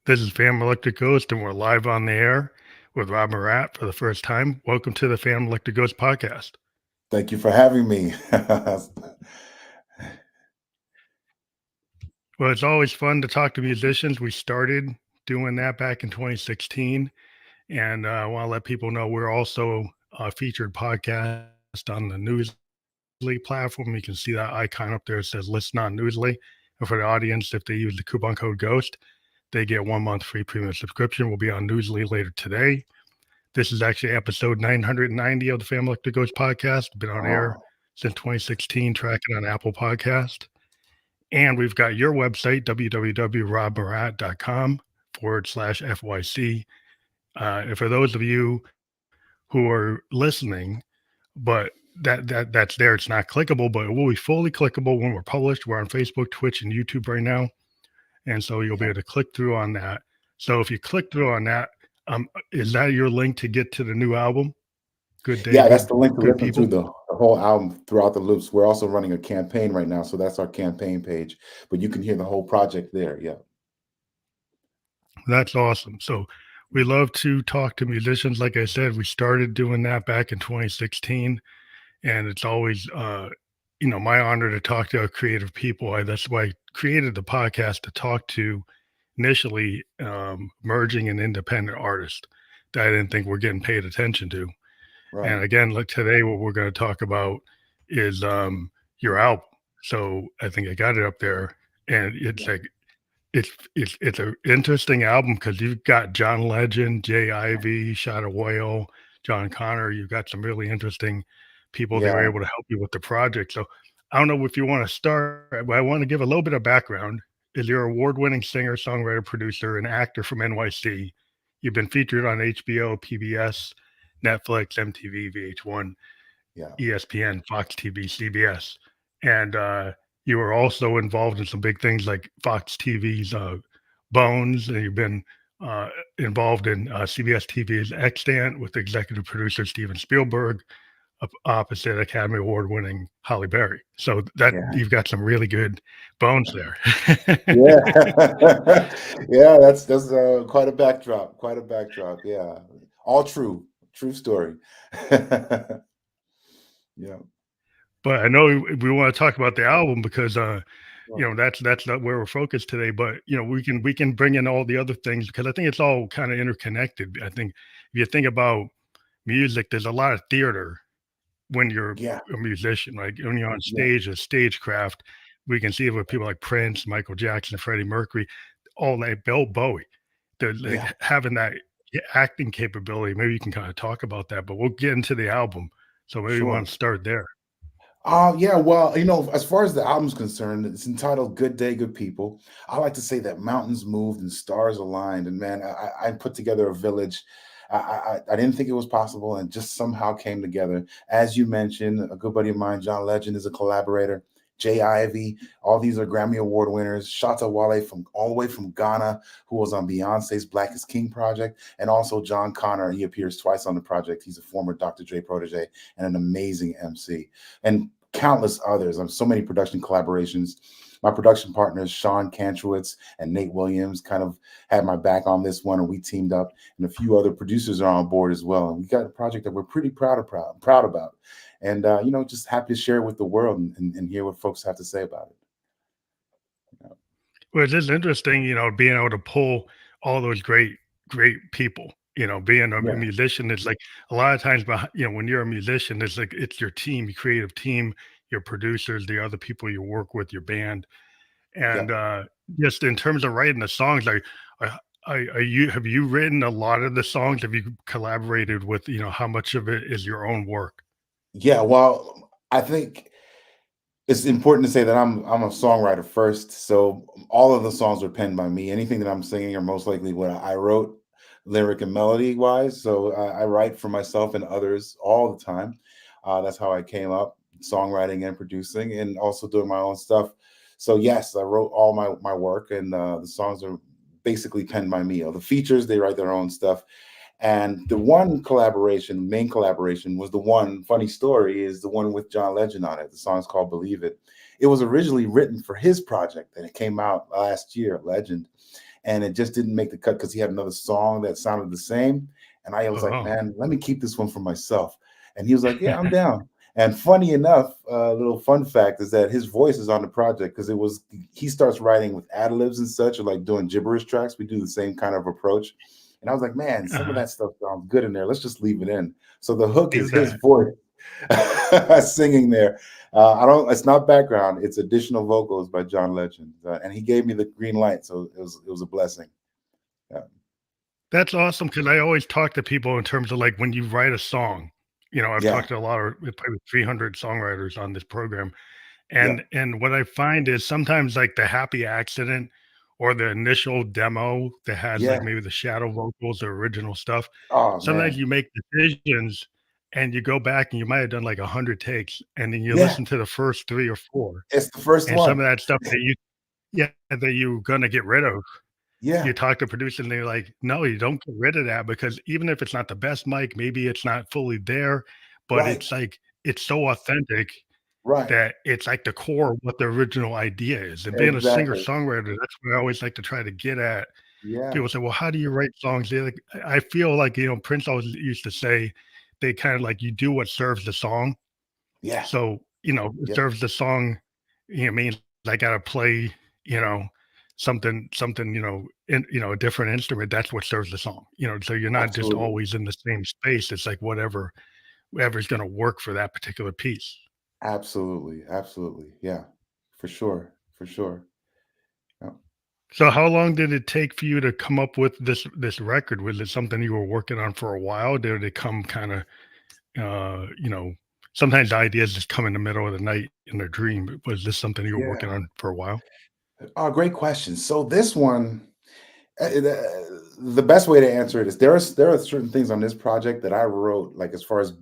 This is Phantom Electric Ghost, and we're live on the air with Rob Murat for the first time. Welcome to the Phantom Electric Ghost podcast. Thank you for having me. Well, it's always fun to talk to musicians. We started doing that back in 2016, and I want to let people know we're also a featured podcast on the Newsly platform. You can see that icon up there. It says "Listen on Newsly." And for the audience, if they use the coupon code GHOST, they get 1 month free premium subscription. We'll be on Newsly later today. This is actually episode 990 of the Family Electric Ghost podcast. Been on air Oh, since 2016, tracking on Apple Podcast. And we've got your website, www.robbarat.com/FYC. And for those of you who are listening, but that's there, it's not clickable, but it will be fully clickable when we're published. We're on Facebook, Twitch, and YouTube right now. And so you'll be yeah. able to click through on that. So if you click through on that, is that your link to get to the new album? Good day, Yeah, that's the link to good listen to people. the whole album throughout the loops. We're also running a campaign right now, so that's our campaign page. But you can hear the whole project there. Yeah. That's awesome. So we love to talk to musicians. Like I said, we started doing that back in 2016, and it's always, my honor to talk to creative people. That's why I created the podcast to talk to initially emerging and independent artists that I didn't think were getting paid attention to. And Right. again, look, today what we're going to talk about is your album. So I think I got it up there, and it's Yeah. like it's an interesting album because you've got John Legend, Jay Ivy, Shatta Wale, John Connor. You've got some really interesting people that were Yeah. able to help you with the project. So I don't know if you want to start, but I want to give a little bit of background. Is you're an award-winning singer, songwriter, producer, and actor from NYC. You've been featured on HBO, PBS, Netflix, MTV, VH1, Yeah. ESPN, Fox TV, CBS, and you were also involved in some big things like Fox TV's Bones, and you've been uh, involved in CBS TV's Extant with executive producer Steven Spielberg, opposite Academy Award winning Halle Berry. So that Yeah. you've got some really good bones there. Yeah. Yeah. That's quite a backdrop. Quite a backdrop. Yeah. All true. True story. Yeah. But I know we want to talk about the album because Sure. that's not where we're focused today. But we can bring in all the other things because I think it's all kind of interconnected. I think if you think about music, there's a lot of theater when you're Yeah. a musician. Like when you're on Yeah. stage, a stagecraft. We can see it with people like Prince, Michael Jackson, Freddie Mercury, all that. Bill Bowie. They're like Yeah. having that acting capability. Maybe you can kind of talk about that. But we'll get into the album. So maybe you want Sure. to start there. Yeah, well, as far as the album's concerned, it's entitled Good Day, Good People. I like to say that mountains moved and stars aligned. And man, I put together a village. I didn't think it was possible and just somehow came together. As you mentioned, a good buddy of mine, John Legend, is a collaborator. Jay Ivy, all these are Grammy Award winners. Shatta Wale from all the way from Ghana, who was on Beyonce's Black is King project, and also John Connor. He appears twice on the project. He's a former Dr. Dre protege and an amazing MC. And countless others. So many production collaborations. My production partners, Sean Kantrowitz and Nate Williams, kind of had my back on this one, and we teamed up. And a few other producers are on board as well. And we got a project that we're pretty proud about. And just happy to share it with the world and hear what folks have to say about it. Well, it's just interesting, being able to pull all those great people. Being a Yeah, musician is like a lot of times, when you're a musician, it's like it's your team, your creative team, your producers, the other people you work with, your band, yeah. and just in terms of writing the songs, like, have you written a lot of the songs? Have you collaborated with, how much of it is your own work? Yeah, well, I think it's important to say that I'm a songwriter first, so all of the songs are penned by me. Anything that I'm singing are most likely what I wrote, lyric and melody wise. So I write for myself and others all the time. That's how I came up songwriting and producing, and also doing my own stuff. So yes, I wrote all my work, and the songs are basically penned by me. The features, they write their own stuff. And the one collaboration, main collaboration, was the one, funny story, is the one with John Legend on it. The song's called Believe It. It was originally written for his project, and it came out last year, Legend. and it just didn't make the cut because he had another song that sounded the same. And I was like, Oh, man, let me keep this one for myself. And he was like, yeah, I'm down. And funny enough, a little fun fact is that his voice is on the project because he starts writing with ad libs and such, or like doing gibberish tracks. We do the same kind of approach. And I was like, man, some of uh, that stuff sounds good in there. Let's just leave it in. So the hook do is his that. voice singing there. I don't. It's not background. It's additional vocals by John Legend, and he gave me the green light, so it was a blessing. Yeah. That's awesome because I always talk to people in terms of like when you write a song. I've Yeah. talked to a lot of probably 300 songwriters on this program, Yeah. and what I find is sometimes like the happy accident or the initial demo that has like Yeah. maybe the shadow vocals or original stuff. Oh Sometimes man. you make decisions and you go back and you might have done like 100 takes, and then you Yeah. listen to the first 3 or 4, It's the first and some one. of that stuff that you're gonna get rid of, you Yeah. talk to producers and they're like, "No, you don't get rid of that because even if it's not the best mic, maybe it's not fully there, but Right. it's like it's so authentic Right. that it's like the core of what the original idea is." And being a Exactly. singer-songwriter, that's what I always like to try to get at. Yeah. People say, "Well, how do you write songs?" They're like, I feel like, Prince always used to say, they kinda like, "You do what serves the song." Yeah. So, it Yep. serves the song, means I gotta play, you know, something, a different instrument, that's what serves the song, so you're not just Absolutely. always in the same space, it's like whatever's gonna work for that particular piece. Absolutely. Absolutely. Yeah. For sure. For sure. Yeah. So how long did it take for you to come up with this record? Was it something you were working on for a while? Did it come kinda, uh, you know sometimes ideas just come in the middle of the night in a dream. Was this something you were working Yeah. on for a while? Oh, great question. So this one, the best way to answer it is there are certain things on this project that I wrote, like as far as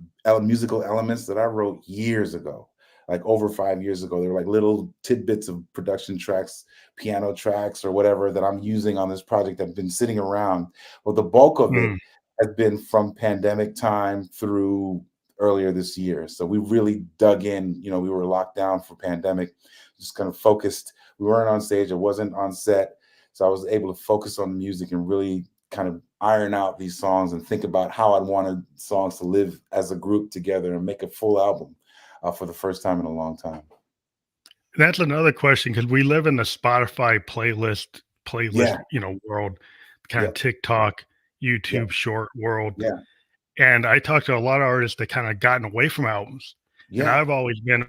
musical elements that I wrote years ago, like over 5 years ago. They were like little tidbits of production tracks, piano tracks, or whatever that I'm using on this project that have been sitting around. Well, the bulk of it Mm, has been from pandemic time through earlier this year. So we really dug in. We were locked down for pandemic, just kind of focused. We weren't on stage. It wasn't on set, so I was able to focus on the music and really kind of iron out these songs and think about how I'd wanted songs to live as a group together and make a full album for the first time in a long time. that's another question because we live in the Spotify playlist, Yeah. world, kinda Yep. TikTok, Yep. YouTube short world, Yeah. and I talked to a lot of artists that kinda gotten away from albums, and Yeah. I've always been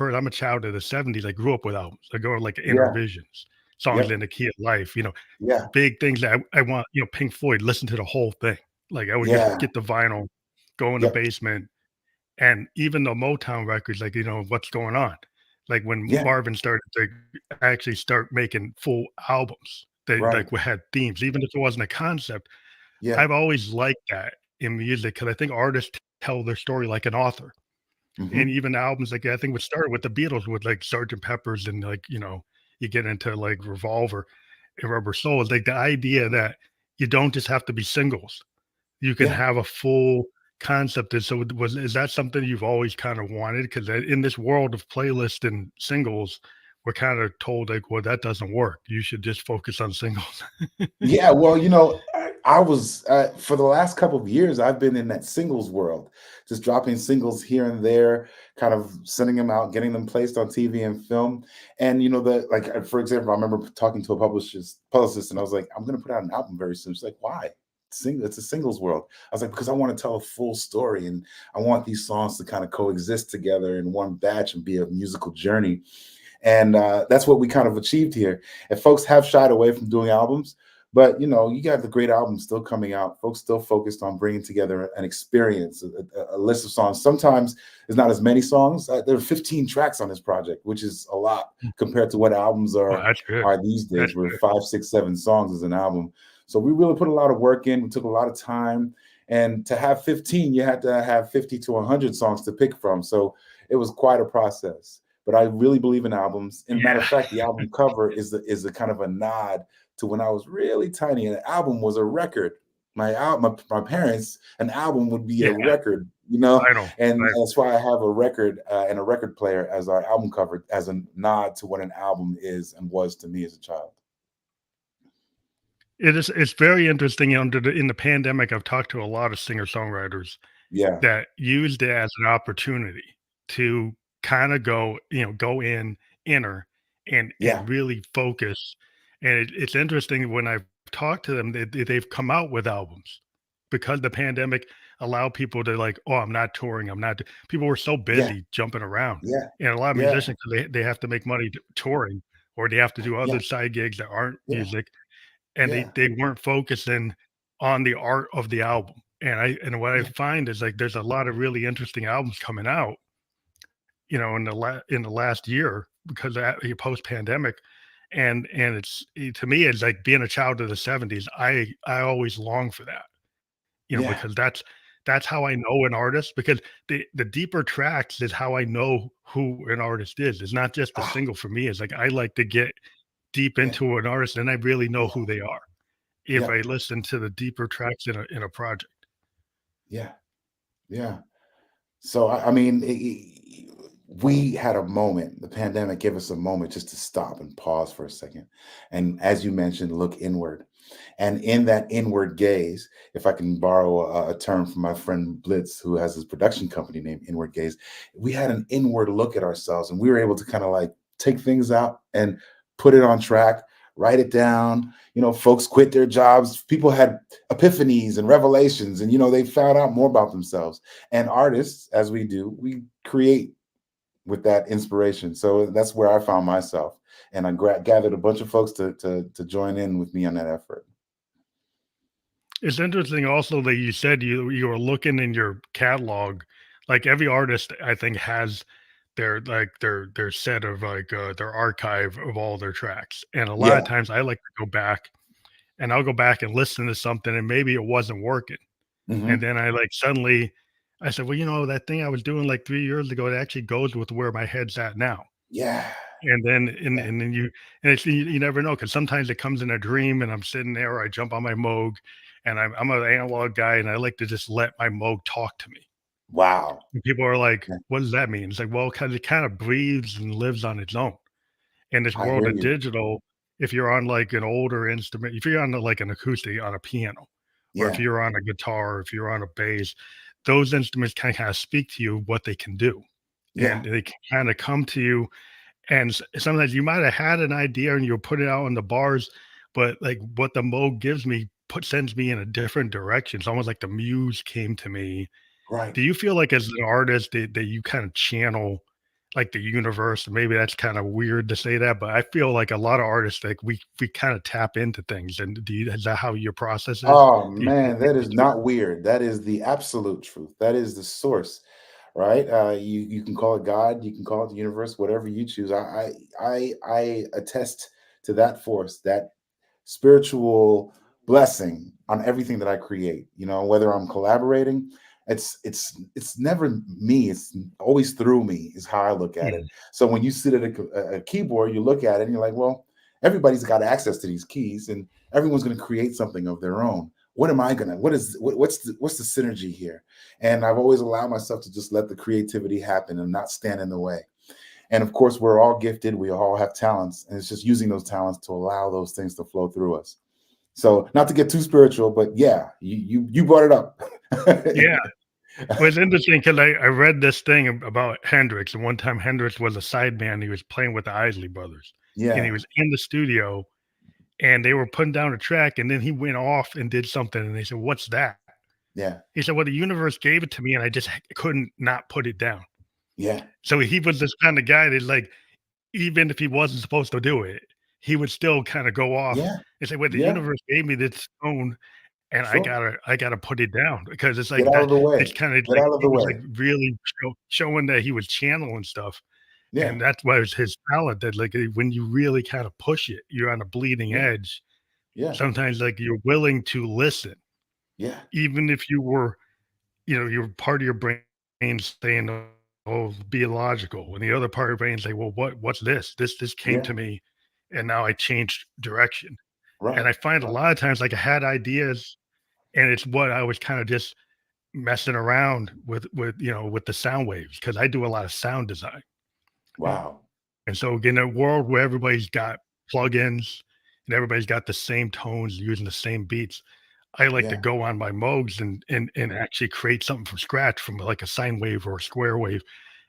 I'm a child of the '70s. I grew up with albums. I go to, like, Yeah. Intervisions, Songs Yep. in the Key of Life, Yeah. big things that I want, Pink Floyd, listen to the whole thing. Like, I would just Yeah. get the vinyl, go in the Yep. basement, and even the Motown records, like, What's Going On? Like, when Yeah. Marvin started to actually start making full albums, they, Right. like, had themes, even if it wasn't a concept. Yeah. I've always liked that in music because I think artists tell their story like an author. And Hmm. even albums, like, I think what started with the Beatles with, like, Sergeant Pepper's and, like, you get into, like, Revolver and Rubber Soul. It's like the idea that you don't just have to be singles. You can Yeah. have a full concept. And so is that something you've always kind of wanted? Because in this world of playlist and singles, we're kind of told like, well, that doesn't work. You should just focus on singles. Yeah, well, I was for the last couple of years, I've been in that singles world, just dropping singles here and there, kind of sending them out, getting them placed on TV and film. And for example, I remember talking to a publicist, and I was like, "I'm going to put out an album very soon." She's like, "Why?" It's a singles world. I was like, because I want to tell a full story, and I want these songs to kind of coexist together in one batch and be a musical journey. And that's what we kind of achieved here. And folks have shied away from doing albums, but you got the great albums still coming out. Folks still focused on bringing together an experience, a list of songs. Sometimes there's not as many songs. There are 15 tracks on this project, which is a lot compared to what albums Oh, are that's good. are these That's days, where good. 5, 6, 7 songs is an album. So we really put a lot of work in. We took a lot of time, and to have 15, you had to have 50 to 100 songs to pick from. So it was quite a process. But I really believe in albums. And matter Yeah. of fact, the album cover is a kind of a nod to when I was really tiny. And an album was a record. My parents, an album would be a Yeah. record, Vinyl. and Right. that's why I have a record and a record player as our album cover, as a nod to what an album is and was to me as a child. it's very interesting under in the pandemic. I've talked to a lot of singer-songwriters Yeah, that used it as an opportunity to kinda go, go in inner yeah, and really focus, and it's interesting when I've talked to them, they've come out with albums because the pandemic allowed people to like, "Oh, I'm not touring, I'm not" people were so yeah, busy jumping around, yeah, and a lot of yeah, musicians, they have to make money touring, or they have to do yeah, other side gigs that aren't yeah, music, and yeah, they weren't focusing on the art of the album. And what I yeah, find is like there's a lot of really interesting albums coming out, in the last year because that post pandemic, and to me it's like being a child of the '70s. I always long for that, yeah. because that's how I know an artist because the deeper tracks is how I know who an artist is. It's not just a Ah, single for me. It's like I like to get deep yeah, into an artist and I really know yeah, who they are if yeah, I listen to the deeper tracks in a project. yeah, yeah. So I mean, we had a moment. The pandemic gave us a moment just to stop and pause for a second, and as you mentioned, look inward. And in that inward gaze, if I can borrow a term from my friend Blitz, who has his production company named Inward Gaze, we had an inward look at ourselves, and we were able to kind of like take things out and put it on track, write it down. Folks quit their jobs. People had epiphanies and revelations, and they found out more about themselves. And artists, as we do, we create with that inspiration. So that's where I found myself, and I gathered a bunch of folks to join in with me on that effort. It's interesting also that you said you were looking in your catalog. Like every artist, I think, has their set of their archive of all their tracks. And a lot of Yeah. times I like to go back and I'll go back and listen to something and maybe it wasn't working. And Hmm. then I like suddenly I said, well, that thing I was doing like 3 years ago, it actually goes with where my head's at now. Yeah. And then Yeah. and then and it's you never know because sometimes it comes in a dream and I'm sitting there or I jump on my Moog and I'm an analog guy and I like to just let my Moog talk to me. Wow. And people are like, Yeah. "What does that mean?" It's like, well, because it kind of breathes and lives on its own. In this I world hear of you. digital, if you're on like an older instrument, if you're on like an acoustic on a piano, or if Yeah. you're on a guitar, or if you're on a bass, those instruments can kind of speak to you what they can do. Yeah. And they can kind of come to you and sometimes you might have had an idea and you'll put it out on the bars, but like what the mode gives me sends me in a different direction. It's almost like the muse came to me. Right. Do you feel like as an artist that you kind of channel like the universe? Maybe that's kind of weird to say that, but I feel like a lot of artists like we kind of tap into things. And is that how your process is? Oh Do you man, tap that is into it? not weird. That is the absolute truth. That is the source, right? You can call it God, you can call it the universe, whatever you choose. I attest to that force, that spiritual blessing on everything that I create. Whether I'm collaborating, it's never me. It's always through me. Is how I look at it. Mm, So when you sit at a keyboard, you look at it and you're like, well, everybody's got access to these keys, and everyone's going to create something of their own. What am I gonna? What's the synergy here? And I've always allowed myself to just let the creativity happen and not stand in the way. And of course, we're all gifted. We all have talents, and it's just using those talents to allow those things to flow through us. So, not to get too spiritual, but yeah, you brought it up. yeah. Well, it's interesting because I read this thing about Hendrix, and one time Hendrix was a sideman. He was playing with the Isley Brothers, and he Yeah, was in the studio, and they were putting down a track, and then he went off and did something, and they said, "What's that?" yeah, He said, "Well, the universe gave it to me, and I just couldn't not put it down." yeah, So he was this kind of guy that, like, even if he wasn't supposed to do it, he would still kind of go off yeah, and say, "Well, the yeah. universe gave me this stone, and Sure. I gotta put it down," because it's Get like out that. of the It's way. kind of Get like out of he the was like way. really showing that he was channeling stuff. Yeah, And that's why it's his talent that, like, when you really kinda push it, you're on a bleeding yeah, edge. yeah, Sometimes, like, you're willing to listen, yeah, even if you're part of your brain saying, "Oh, be illogical," and the other part of your brain say, "Well, what's this? This came yeah. to me, and now I changed direction." And Right, I find a right. lot of times, like, I had ideas, and it's what I was kinda just messing around with the sound waves because I do a lot of sound design. Wow. And so in a world where everybody's got plugins and everybody's got the same tones, using the same beats. I like to Yeah. go on my Moogs and actually create something from scratch from like a sine wave or a square wave.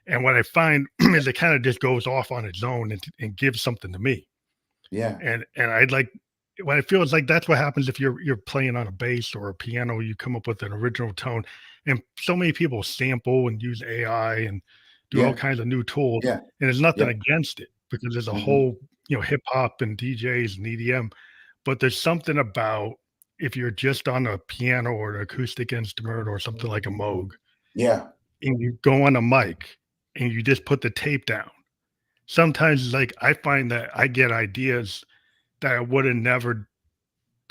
And what I find is it kind of just goes off on its own and gives something to me. Yeah. And I'd like what I feel is like that's what happens if you're playing on a bass or a piano, you come up with an original tone. And so many people sample and use AI and do all Yeah. kinds of new tools. Yeah. And there's nothing Yep. against it because there's a Mhm. whole, hip hop and DJs and EDM. But there's something about if you're just on a piano or an acoustic instrument or something like a Moog, Yeah. and you go on a mic and you just put the tape down. Sometimes, like, I find that I get ideas that I would have never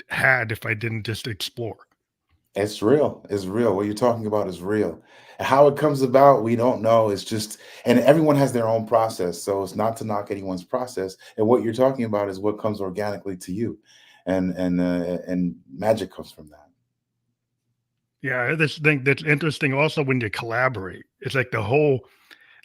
had if I didn't just explore. It's real. It's real. What you're talking about is real. And how it comes about, we don't know. It's just, and everyone has their own process. So it's not to knock anyone's process. And what you're talking about is what comes organically to you, and magic comes from that. Yeah, this thing that's interesting also when you collaborate. It's like the whole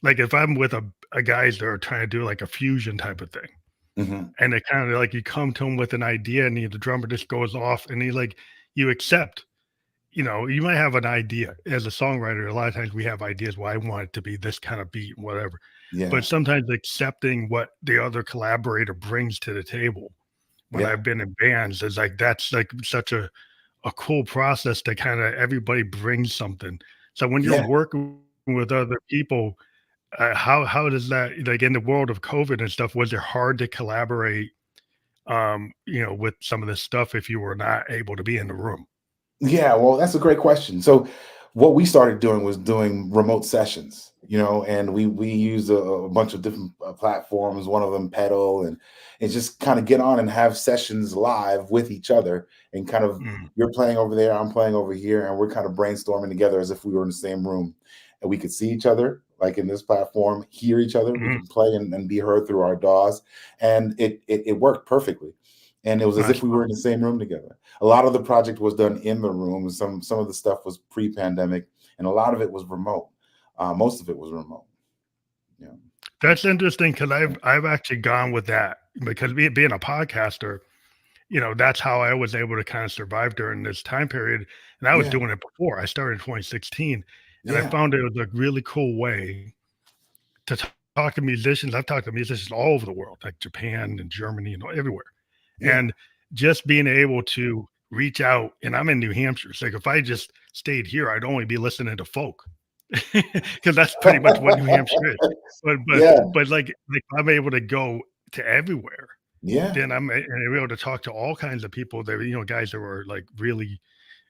like if I'm with a guys that are trying to do like a fusion type of thing, Hmm. and it kind of like you come to him with an idea and the drummer just goes off and he like you accept. You might have an idea as a songwriter. A lot of times we have ideas. Well, I want it to be this kind of beat, whatever. But Yeah. sometimes accepting what the other collaborator brings to the table. When Yeah. I've been in bands, is like that's like such a cool process to kind of everybody brings something. So when you're Yeah. working with other people, how does that like in the world of COVID and stuff? Was it hard to collaborate? With some of this stuff if you were not able to be in the room. Yeah, well, that's a great question. So, what we started doing was doing remote sessions, and we use a bunch of different platforms. One of them, Pedal, and just kind of get on and have sessions live with each other, and kind of Mm, you're playing over there, I'm playing over here, and we're kind of brainstorming together as if we were in the same room, and we could see each other, like in this platform, hear each other. We mm, can play and be heard through our DAWs, and it worked perfectly, and it was as that's if we were in the same room together. A lot of the project was done in the room, and some of the stuff was pre-pandemic, and a lot of it was remote. Most of it was remote. Yeah. that's interesting because Yeah. I've actually gone with that because being a podcaster, that's how I was able to kind of survive during this time period. And I was Yeah. doing it before. I started in 2016, and I Yeah. found it was a really cool way to talk to musicians. I've talked to musicians all over the world, like Japan and Germany and everywhere. Yeah. And just being able to reach out, and I'm in New Hampshire. So like if I just stayed here, I'd only be listening to folk because that's pretty much what New Hampshire is. But but Yeah. but like I'm able to go to everywhere. Yeah. Then I'm able to talk to all kinds of people that guys that were like really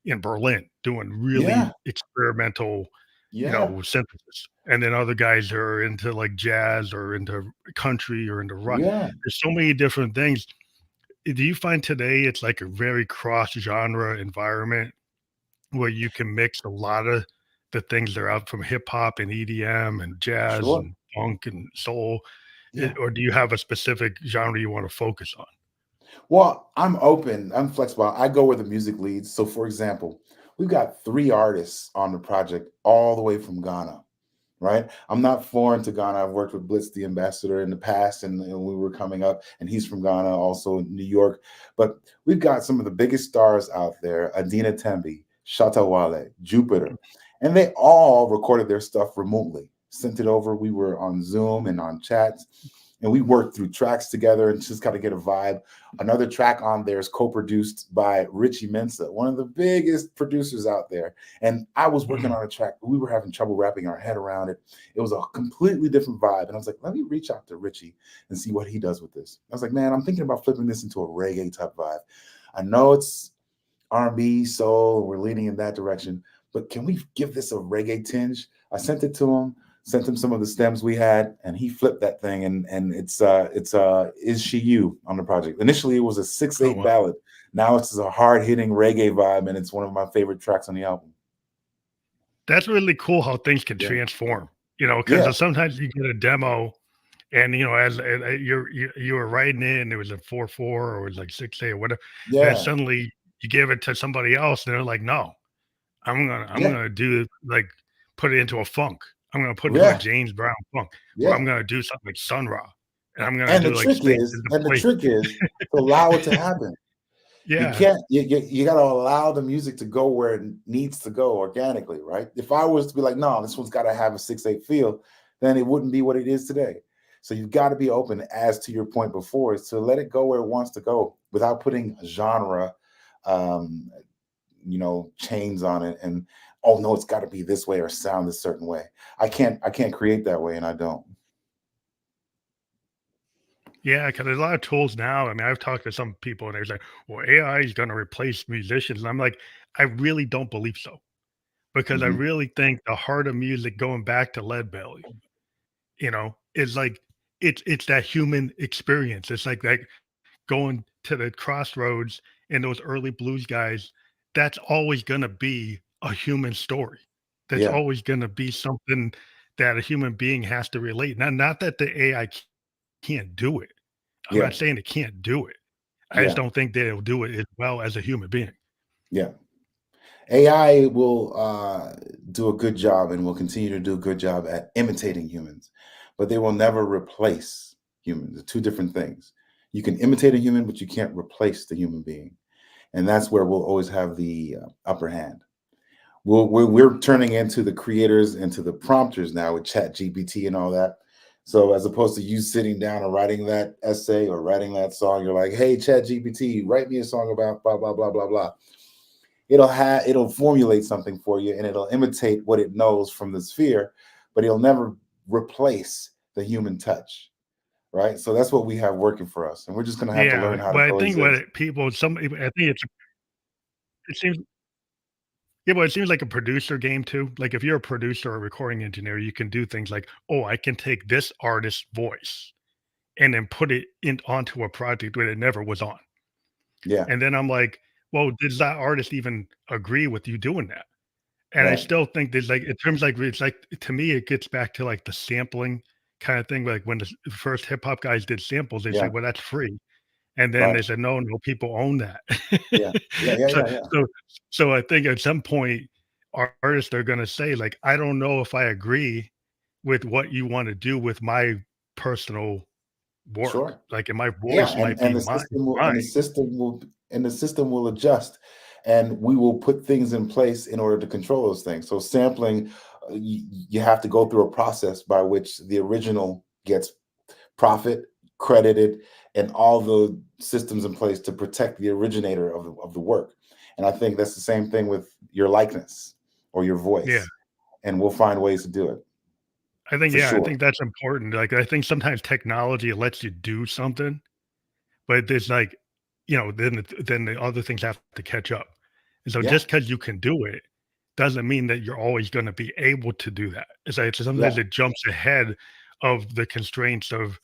in Berlin doing Yeah. really experimental, Yeah. synthesis. And then other guys are into like jazz or into country or into rock. Yeah. There's so many different things. Do you find today it's like a very cross genre environment where you can mix a lot of the things that are out from hip hop and EDM and jazz Sure. and funk and soul? Yeah. Or do you have a specific genre you want to focus on? Well, I'm open. I'm flexible. I go where the music leads. So, for example, we've got 3 artists on the project, all the way from Ghana. Right? I'm not foreign to Ghana. I've worked with Blitz, the ambassador, in the past, and we were coming up, and he's from Ghana, also in New York. But we've got some of the biggest stars out there: Adina Tembi, Shatta Wale, Jupiter, and they all recorded their stuff remotely, sent it over. We were on Zoom and on chats, and we worked through tracks together and just kind of get a vibe. Another track on there is co-produced by Richie Mensa, one of the biggest producers out there. And I was working Mhm. on a track. We were having trouble wrapping our head around it. It was a completely different vibe. And I was like, let me reach out to Richie and see what he does with this. I was like, man, I'm thinking about flipping this into a reggae type vibe. I know it's R&B, soul, we're leaning in that direction, but can we give this a reggae tinge? I sent it to him, sent him some of the stems we had, and he flipped that thing, and it's Is She You on the project. Initially it was a six Oh, eight wow. ballad. Now it's a hard-hitting reggae vibe, and it's one of my favorite tracks on the album. That's really cool how things can Yeah. transform, Yeah. because sometimes you get a demo and, you were writing it and it was a 4/4 or it was like 6/8 or whatever, and then Yeah. suddenly you give it to somebody else and they're like, "No, I'm Yeah. gonna do like put it into a funk. I'm gonna put it into a Yeah. James Brown funk, or Yeah. I'm gonna do something like Sun Ra." and I'm gonna And do like things into the place. trick is to allow it to happen. You Yeah, can't you got to allow the music to go where it needs to go organically, right? If I was to be like, no, this one's got to have a 6/8 feel, then it wouldn't be what it is today. So you've got to be open, as to your point before, is to let it go where it wants to go without putting genre, um, chains on it, and oh no, it's got to be this way or sound this certain way. I can't create that way, and I don't. yeah, because there's a lot of tools now. I mean, I've talked to some people and they're like, "Well, AI is gonna replace musicians," and I'm like, I really don't believe so because I Mhm. really think the heart of music, going back to Lead Belly, is like it's that human experience. It's like that going to the crossroads and those early blues guys, that's always going to be a human story. That's Yeah, always going to be something that a human being has to relate. Not that the AI can't do it. I'm yeah, not saying it can't do it. I just yeah, don't think they'll do it as well as a human being. yeah. AI will do a good job and will continue to do a good job at imitating humans, but they will never replace humans. They're two different things. You can imitate a human, but you can't replace the human being, and that's where we'll always have the upper hand. We're turning into the creators, into the prompters now with Chat GPT and all that. So as opposed to you sitting down and writing that essay or writing that song, you're like, "Hey, Chat GPT, write me a song about blah blah blah blah blah." It'll formulate something for you, and it'll imitate what it knows from the sphere, but it'll never replace the human touch, right? So that's what we have working for us, and we're just going to have to Yeah, learn how to but I think coexist. I think it seems yeah, but it seems like a producer game too. Like if you're a producer or a recording engineer, you can do things like, oh, I can take this artist's voice and then put it in onto a project that it never was on. Yeah, And then I'm like, well, does that artist even agree with you doing that? And I right. still think there's like in terms like it's like to me, it gets back to like the sampling kind of thing. Like when the first hip hop guys did samples, they Yeah, said, well, that's free. And then they right. said, no, no, people own that. Yeah, yeah, yeah, so yeah, yeah, so so I think at some point artists are gonna say, like, I don't know if I agree with what you want to do with my personal work. sure. Like, and my Yeah, voice and might be mine. the system will adjust, and we will put things in place in order to control those things. So sampling, you have to go through a process by which the original gets profit credited, and all the systems in place to protect the originator of the work. And I think that's the same thing with your likeness or your Yeah. voice, and we'll find ways to do it for I sure. think that's important. Like, I think sometimes technology lets you do something, but there's like, then the other things have to catch up. And so Yeah, just because you can do it doesn't mean that you're always gonna be able to do that. It's like sometimes yeah, it jumps ahead of the constraints of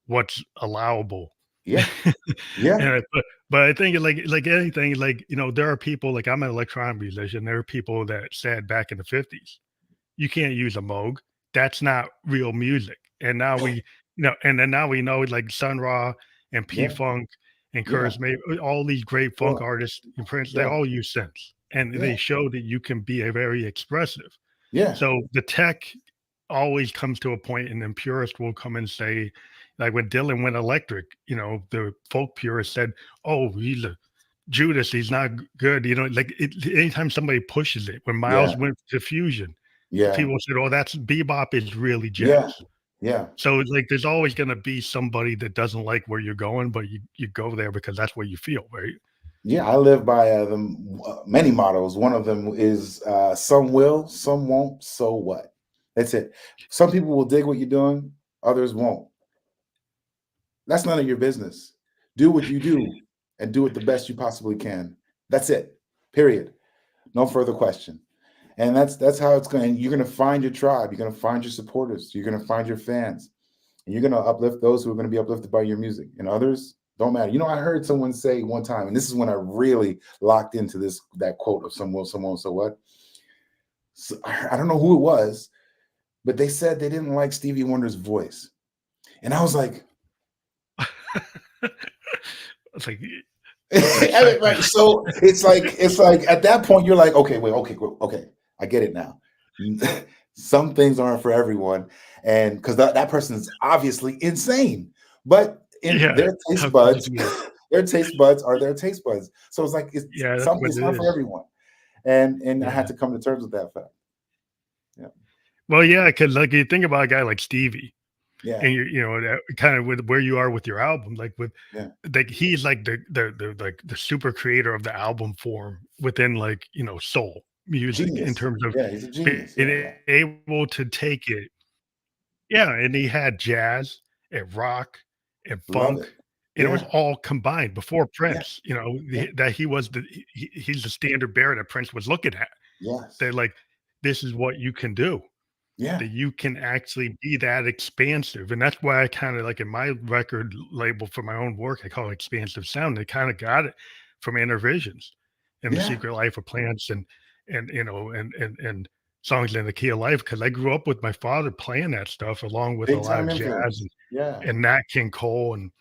what's allowable. yeah, yeah, But I think like anything, like, there are people like I'm an electronic musician. There are people that said back in the 50s, you can't use a Moog. That's not real music. And now and then now we know like Sun Ra and P yeah, Funk and yeah, Curtis May, all these great funk sure, artists and Prince, they yeah, all use synths. And yeah, they show that you can be a very expressive. yeah, So the tech always comes to a point, and then purists will come and say, like when Dylan went electric, the folk purist said, "Oh, he's a Judas. He's not good." Like anytime somebody pushes it. When yeah, Miles went to fusion, yeah, people said, "Oh, that's bebop is really yeah, jazz." yeah, So it's like there's always going to be somebody that doesn't like where you're going, but you go there because that's what you feel, right? yeah. I live by many mottos. One of them is some will, some won't, so what? That's it. Some people will dig what you're doing, others won't. That's none of your business. Do what you do and do it the best you possibly can. That's it. Period. No further question. And that's how it's going. You're going to find your tribe. You're going to find your supporters. You're going to find your fans. And you're going to uplift those who are going to be uplifted by your music. And others don't matter. I heard someone say one time, and this is when I really locked into that quote of some will, some won't, so what. So, I don't know who it was, but they said they didn't like Stevie Wonder's voice. And I was like, It's like that's I mean, right. So it's like at that point you're like, okay, wait, okay, okay, I get it now. Some things aren't for everyone, and because that person is obviously insane. but in Yeah. their How taste could you buds, do that? their taste buds are their taste buds. So it's like Yeah, that's what it's it not for is. everyone. And I had Yeah. to come to terms with that fact. Yeah. Well, yeah, because like, you think about a guy like Stevie, Yeah. and that kind of with where you are with your album, like, Yeah. he's like the super creator of the album form within, like, soul music, in Genius. terms of Yeah, he's a genius. Yeah, being yeah. able to take it. Yeah, and he had jazz and rock and Love funk, it. and it was Yeah. all combined before Yeah. Prince, Yeah. that he was he's the standard bearer that Prince was looking at. They're Yes. like, "This is what you can do, Yeah. that you can actually be that expansive," and that's why I kinda, like, in my record label for my own work, I call it Expansive Sound. They kinda got it from Inner Visions and The Yeah. Secret Life of Plants, and Songs in the Key of Life, because I grew up with my father playing that stuff along with a Big lot of time jazz influence. Yeah. and Nat King Cole and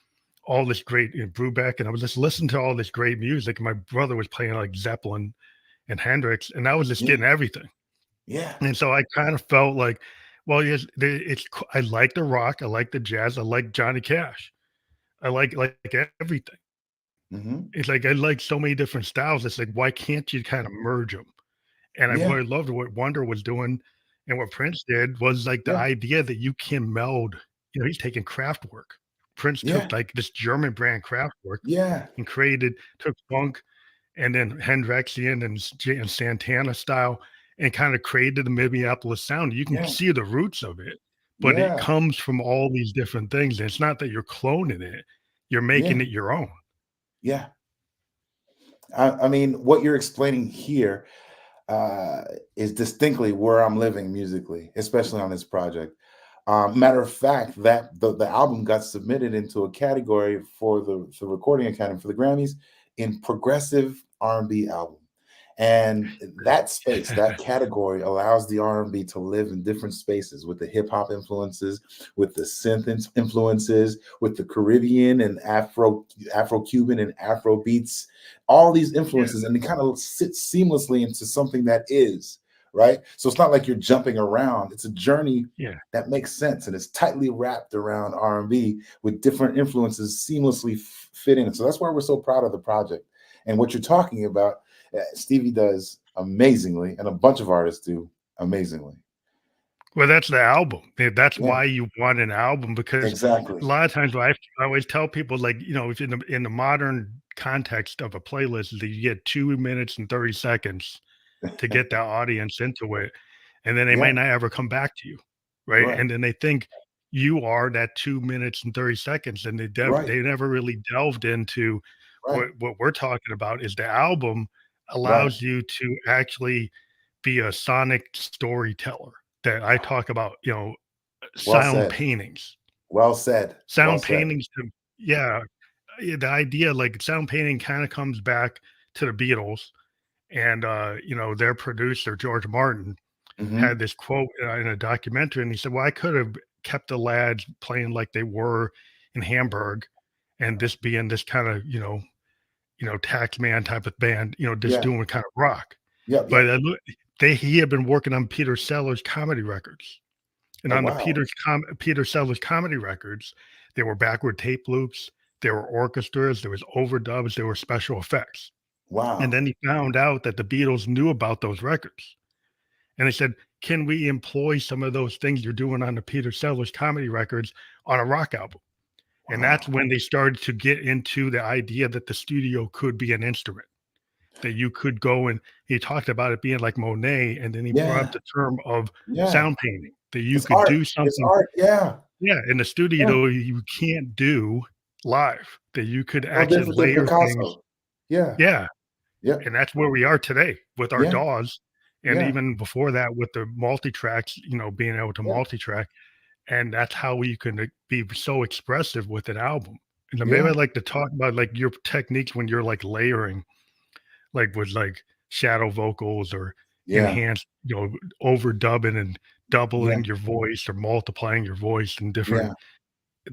all this great, Brubeck, and I was just listening to all this great music, and my brother was playing, like, Zeppelin and Hendrix, and I was just Yeah. getting everything. Yeah. And so I kind of felt like, well, yes, I like the rock, I like the jazz, I like Johnny Cash, I like everything. Hmm. It's like I like so many different styles. It's like, why can't you kind of merge them? And what Yeah. I loved what Wonder was doing and what Prince did was, like, the Yeah. idea that you can meld. He's taking Kraftwerk. Prince Yeah. took, like, this German brand Kraftwerk Yeah. and took funk and then Hendrixian and Santana style, and kinda created the Minneapolis sound. You can Yeah. see the roots of it, but it Yeah. comes from all these different things, and it's not that you're cloning it, you're Yeah. making it your own. Yeah. I mean, what you're explaining here uh, is distinctly where I'm living musically, especially on this project. Matter of fact, that the album got submitted into a category for the Recording Academy for the Grammys in progressive R&B album. And that space, that category allows the R&B to live in different spaces with the hip hop influences, with the synth influences, with the Caribbean and Afro-Cuban and Afro beats, all these Yeah, influences, and it kind of sits seamlessly into something that is, right? So it's not like you're jumping around. It's a journey yeah. that makes sense and it's tightly wrapped around R&B with different influences seamlessly fit in. So that's why we're so proud of the project. And what you're talking about, Stevie does amazingly, and a bunch of artists do amazingly. Well, that's the album. That's Yeah, why you want an album, because a exactly. lot of times I always tell people, like, if in the modern context of a playlist, that you get 2 minutes and 30 seconds to get that audience into it, and then they Yeah, might not ever come back to you, right? right, And then they think you are that 2 minutes and 30 seconds, and right, they never really delved into right, what we're talking about. Is the album right. allows you to actually be a sonic storyteller, that I talk about, Well sound said. paintings. Well said. Well Sound said. paintings to Yeah, the idea, like, sound painting kinda comes back to the Beatles, and, their producer, George Martin, had Hmm. this quote, in a documentary, and he said, "Well, I could have kept the lads playing like they were in Hamburg, and this being this kinda, tax man type of band, just Yeah. doing kind of rock." Yep. But Yep. he had been working on Peter Sellers' comedy records, and Oh on the wow. Peter Sellers comedy records, there were backward tape loops, there were orchestras, there was overdubs, there were special effects. And Wow. then he found out that the Beatles knew about those records. And they said, "Can we employ some of those things you're doing on the Peter Sellers comedy records on a rock album?" And that's Wow. when they started to get into the idea that the studio could be an instrument, that you could go, and he talked about it being like Monet, and then he brought up Yeah. the term of Yeah. sound painting, that you It's could art. do It's something, art. Yeah. yeah, in the Yeah. studio you can't do live, that you could No actually different than layer things. Picasso. Yeah. Yeah, Yep. and that's where we are today with our Yeah. DAWs, and Yeah. even before that with the multi-tracks, being able to Yeah. multi-track, and that's how you can, be so expressive with an album. And then maybe Yeah. I'd like to talk about, like, your techniques when you're, like, layering, like, with, like, shadow vocals or Yeah. enhanced, overdubbing and Yeah. doubling your voice or multiplying your voice in different.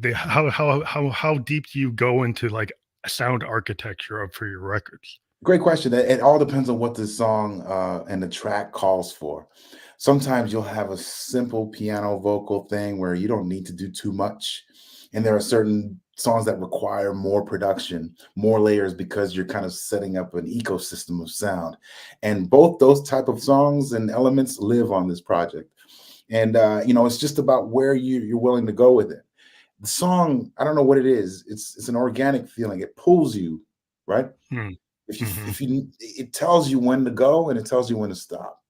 Yeah. How deep do you go into, like, sound architecture of for your records? Great question. It all depends on what the song and the track calls for. Sometimes you'll have a simple piano vocal thing where you don't need to do too much. And there are certain songs that require more production, more layers, because you're kind of setting up an ecosystem of sound. And both those type of songs and elements live on this project. And it's just about where you're willing to go with it. The song, I don't know what it is. It's an organic feeling. It pulls you, right? Mm. Mhm. If you it tells you when to go and it tells you when to stop.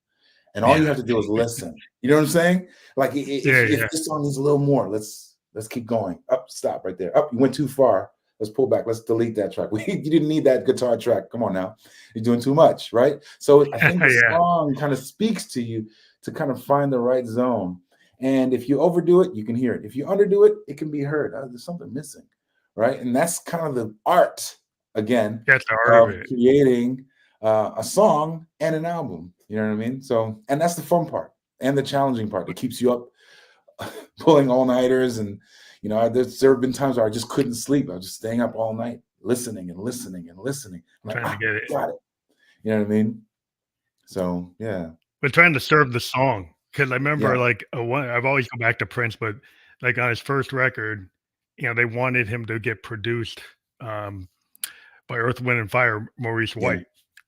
And all you Yeah. have to do is listen. You know what I'm saying? Like Yeah, if yeah. this song needs a little more, let's keep going. Up, stop right there. Up, you went too far. Let's pull back. Let's delete that track. You didn't need that guitar track. Come on now. You're doing too much, right? So I think the Yeah. song kind of speaks to you to kind of find the right zone. And if you overdo it, you can hear it. If you underdo it, it can be heard. There's something missing, right? And that's kind of the art, again, That's the art of of it. creating a song and an album. You know what I mean? So, and that's the fun part and the challenging part that keeps you up, pulling all nighters. And there have been times where I just couldn't sleep. I was just staying up all night, listening and listening and listening. I'm like, Trying to get it. got it. You know what I mean? So, yeah, But trying to serve the song, because I remember, yeah, like, I've always go back to Prince, but, like, on his first record, they wanted him to get produced, um, by Earth, Wind& and Fire, Maurice yeah. White,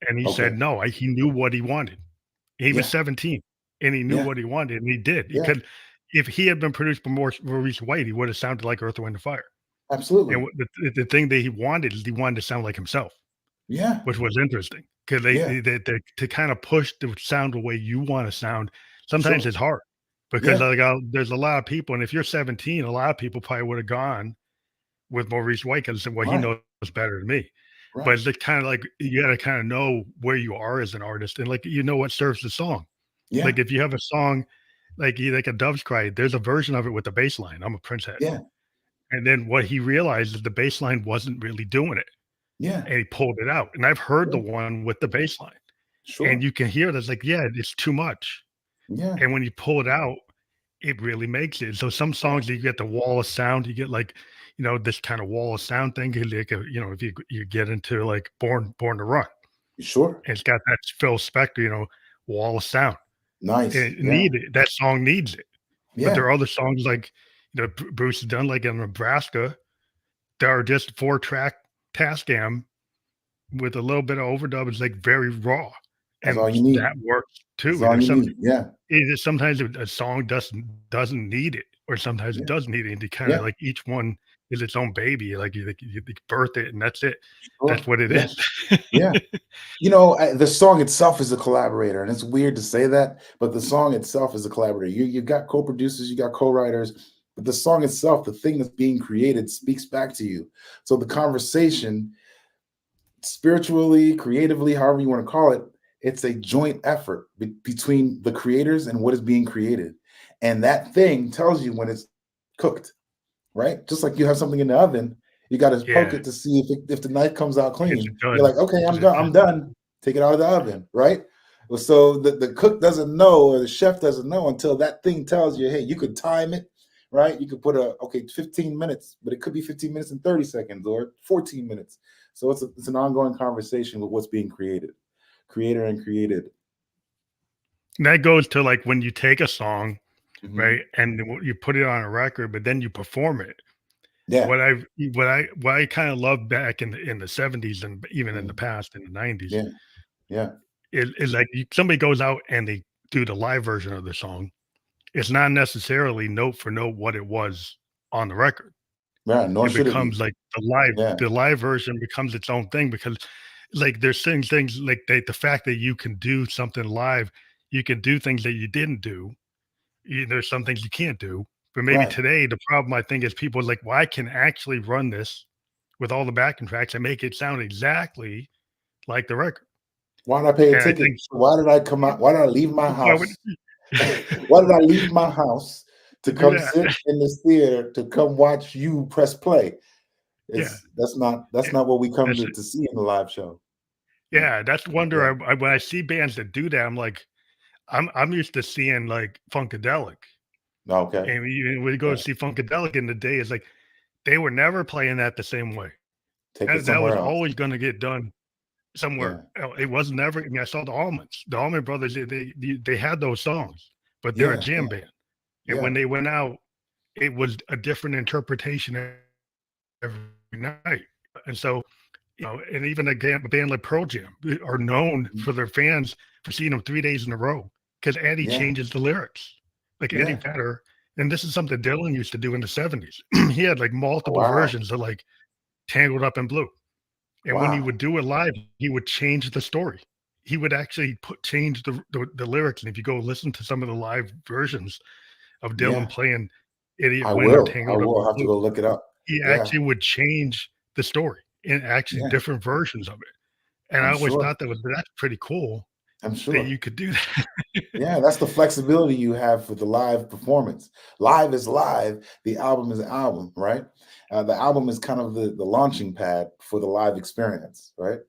and he said Okay. no. He knew what he wanted. He was Yeah, 17, and he knew yeah, what he wanted, and he did. He yeah. could if he had been produced by Maurice White, he would have sounded like Earth, Wind& and Fire, and Absolutely. what the thing that he wanted is he wanted to sound like himself. Yeah, Which was interesting, 'cause yeah. they to kinda push the sound the way you wanna sound, sometimes Sure. it's hard, because, Yeah, like, there's a lot of people, and if you're 17, a lot of people probably would've gone with Maurice White 'cause, well, he right, knows better than me, right. but it's kinda like, you gotta kinda know where you are as an artist, and, like, what serves the song. Yeah, Like, if you have a song, like A Dove's Cry, there's a version of it with the bass line. I'm a Prince head, yeah, and then what he realized is the bass line wasn't really doing it, yeah, and he pulled it out, and I've heard the yeah. one with the bass line. And Sure. you can hear it, it's like, yeah, it's too much, Yeah, and when you pull it out, it really makes it. So some yeah. songs you get the wall of sound, you get, like, this kinda wall of sound thing, 'cause like, if you get into, like, Born to Run, Sure. and it's got that Phil Spector, wall of sound. Nice. It Yeah, need it. That song needs it, but there yeah. are other songs like, Bruce has done, like, in Nebraska, that are just 4-track Tascam with a little bit of overdub. It's, like, very raw, That's and all you need. that works That's too. all There's you some need. Yeah, It is sometimes a song doesn't need it, or sometimes it yeah, does need it, and you kinda yeah. like each one is its own baby, like, you birth it, and that's it. That's Sure. what it Yeah, is. yeah. The song itself is a collaborator, and it's weird to say that, but the song itself is a collaborator. You got co-producers, you got co-writers, but the song itself, the thing that's being created, speaks back to you. So the conversation, spiritually, creatively, however you want to call it, it's a joint effort between the creators and what is being created, and that thing tells you when it's cooked, right? Just like you have something in the oven, you got to poke Yeah. it to see if the knife comes out Is it clean. You're done? like, okay, I'm Is it done. I'm done. Take it out of the oven, right? Well, so the cook doesn't know, or the chef doesn't know until that thing tells you, hey, you could time it, right? You could put 15 minutes, but it could be 15 minutes and 30 seconds or 14 minutes. So it's an ongoing conversation with what's being created, creator and created. that goes to, like, when you take a song, Hmm. right, and then you put it on a record, but then you perform it. Yeah, What I kinda loved back in the '70s and even in the mm, past, in the '90s, yeah, yeah, is like, somebody goes out and they do the live version of the song. It's not necessarily note for note what it was on the record. right. Nor It should it be. becomes like Yeah, the live version becomes its own thing, because, like, there's things like the fact that you can do something live, you can do things that you didn't do. There's some things you can't do. But maybe right. today the problem, I think, is people are like, well, I can actually run this with all the backing tracks and make it sound exactly like the record. Why did I pay a And I ticket? think Why did I come out? Why did I leave my why would house? Why did I leave my house to do come that? sit in this theater to come watch you press play? Yeah, It's that's yeah, not what we come that's to see in the live show. Yeah, yeah, that's wonder yeah. when I see bands that do that, I'm like, I'm used to seeing, like, Funkadelic, Okay. and we go to Yeah. see Funkadelic in the day, it's like, they were never playing that the same way. Take it That was somewhere else. always gonna get done somewhere. Yeah. It was never. I mean, I saw the Almonds. The Allman Brothers, they had those songs, but they're a Yeah. jam Yeah. band, and when Yeah. they went out, it was a different interpretation every night. And so, and even a band like Pearl Jam are known Mhm. for their fans for seeing them 3 days in a row because Eddie Yeah, changes the lyrics. Like Eddie yeah. Vedder, and this is something Dylan used to do in the 70s. He had like Oh, multiple wow. versions of like Tangled Up in Blue. And when he Wow. would do it live, he would change the story. He would actually change the lyrics. And if you go listen to some of the live versions of Dylan Yeah, playing Idiot I When or will. I Tangled Up will in have to Blue, go look it up. he Yeah, actually would change the story in actually yeah. different versions of it. And I I'm always sure. thought that's pretty cool I'm that sure. you could do that. Yeah, that's the flexibility you have for the live performance. Live is live. The album is album, right? The album is kind of the launching pad for the live experience, right?